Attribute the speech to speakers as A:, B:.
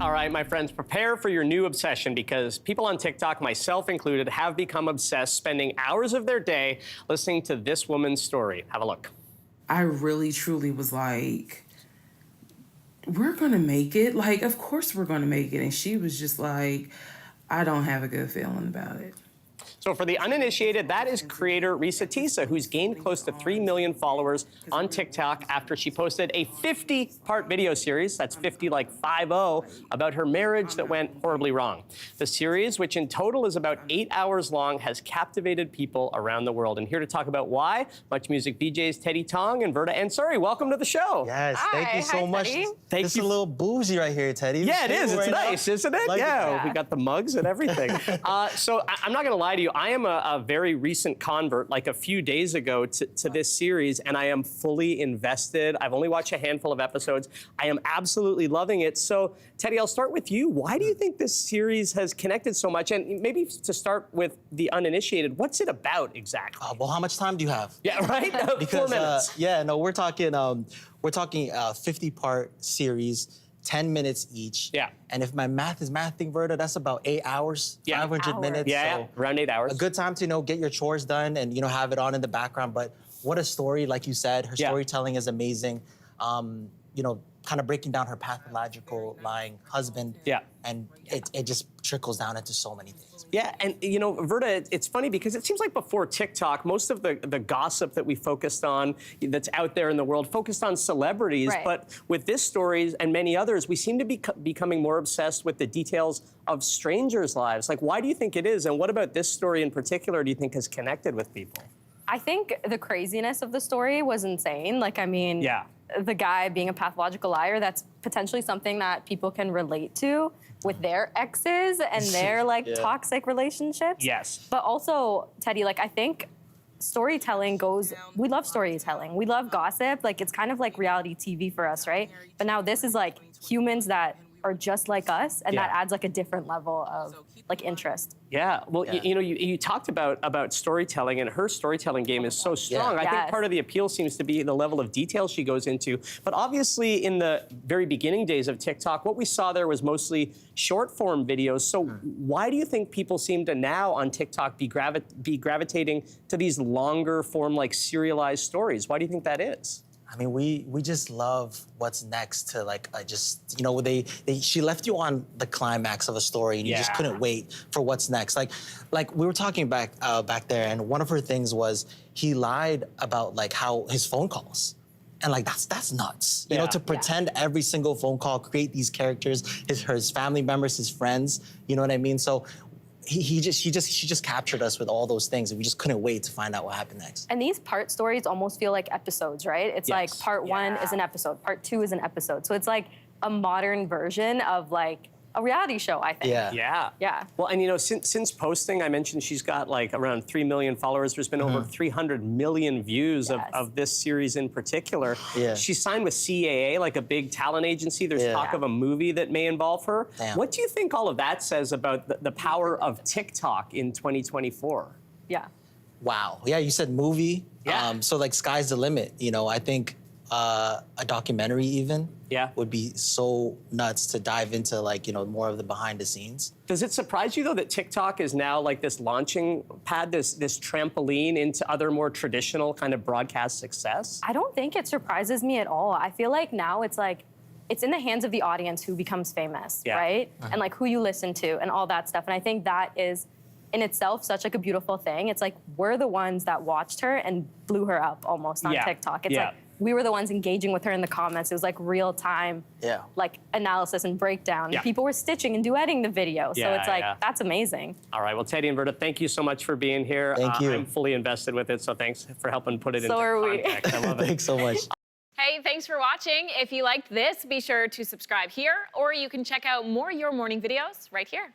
A: All right, my friends, prepare for your new obsession because people on TikTok, myself included, have become obsessed, spending hours of their day listening to this woman's story. Have a look.
B: I really, truly was like, we're going to make it. Like, of course we're going to make it. And she was just like, I don't have a good feeling about it.
A: So for the uninitiated, that is creator Reesa Teesa, who's gained close to 3 million followers on TikTok after she posted a 50-part video series, that's 50 like 50, about her marriage that went horribly wrong. The series, which in total is about 8 hours long, has captivated people around the world. And here to talk about why, MuchMusic DJs Tong and Verdah Ansari, welcome to the show.
C: Yes, thank you so much.
A: Thank
C: This
A: you.
C: is a little bougie right here, Teddy.
A: Yeah, it is. It's nice, isn't it?
C: Like
A: Yeah, we got the mugs and everything. So I'm not going to lie to you. I am a very recent convert, like a few days ago, to this series, and I am fully invested. I've only watched a handful of episodes. I am absolutely loving it. So, Teddy, I'll start with you. Why do you think this series has connected so much? And maybe to start with the uninitiated, what's it about exactly?
C: Well, how much time do you have?
A: Yeah, right?
C: Because
A: 4 minutes.
C: yeah, no, we're talking 50-part series. 10 minutes each.
A: Yeah.
C: And if my math is mathing, Verdah, that's about 8 hours, 500 minutes.
A: Yeah,
C: so
A: around 8 hours.
C: A good time to, get your chores done and, have it on in the background. But what a story, like you said, her storytelling is amazing. Kind of breaking down her pathological lying husband.
A: Yeah.
C: And it just trickles down into so many things.
A: Yeah, and Verdah, it's funny because it seems like before TikTok, most of the gossip that we focused on that's out there in the world focused on celebrities.
D: Right.
A: But with this story and many others, we seem to be becoming more obsessed with the details of strangers' lives. Like, why do you think it is? And what about this story in particular do you think has connected with people?
D: I think the craziness of the story was insane. Like, I mean,
A: yeah.
D: The guy being a pathological liar, that's potentially something that people can relate to with their exes and their, toxic relationships.
A: Yes.
D: But also, Teddy, I think storytelling we love storytelling. We love gossip. Like, it's kind of like reality TV for us, right? But now this is like humans that are just like us, and that adds a different level of interest.
A: Yeah, well, you talked about storytelling, and her storytelling game is so strong. I think part of the appeal seems to be the level of detail she goes into. But obviously, in the very beginning days of TikTok, what we saw there was mostly short-form videos. So why do you think people seem to now on TikTok be gravitating to these longer-form, serialized stories? Why do you think that is?
C: I mean, we just love what's next to she left you on the climax of a story and you just couldn't wait for what's next. Like we were talking back there, and one of her things was he lied about how his phone calls. And that's nuts. You know, to pretend every single phone call, create these characters, his family members, his friends, you know what I mean? So she just captured us with all those things, and we just couldn't wait to find out what happened next.
D: And these part stories almost feel like episodes, right? It's like part 1 is an episode, part 2 is an episode. So it's like a modern version of a reality show, I think.
A: Yeah. Well, and since posting, I mentioned she's got around 3 million followers. There's been over 300 million views of this series in particular.
C: Yeah.
A: She's signed with CAA, a big talent agency. There's talk of a movie that may involve her.
C: Damn.
A: What do you think all of that says about the power of TikTok in 2024?
D: Yeah.
C: Wow. Yeah, you said movie.
A: Yeah.
C: So sky's the limit. I think a documentary even would be so nuts to dive into more of the behind the scenes.
A: Does it surprise you though that TikTok is now this launching pad, this trampoline into other more traditional kind of broadcast success?
D: I don't think it surprises me at all. I feel like now it's in the hands of the audience who becomes famous, right? And who you listen to and all that stuff. And I think that is in itself such a beautiful thing. It's we're the ones that watched her and blew her up almost on TikTok. It's we were the ones engaging with her in the comments. It was real time, analysis and breakdown. People were stitching and duetting the video. So it's that's amazing.
A: All right, well, Teddy and Verdah, thank you so much for being here.
C: Thank you.
A: I'm fully invested with it, so thanks for helping put it into context. I love it.
C: Thanks so much.
E: Hey, thanks for watching. If you liked this, be sure to subscribe here, or you can check out more Your Morning videos right here.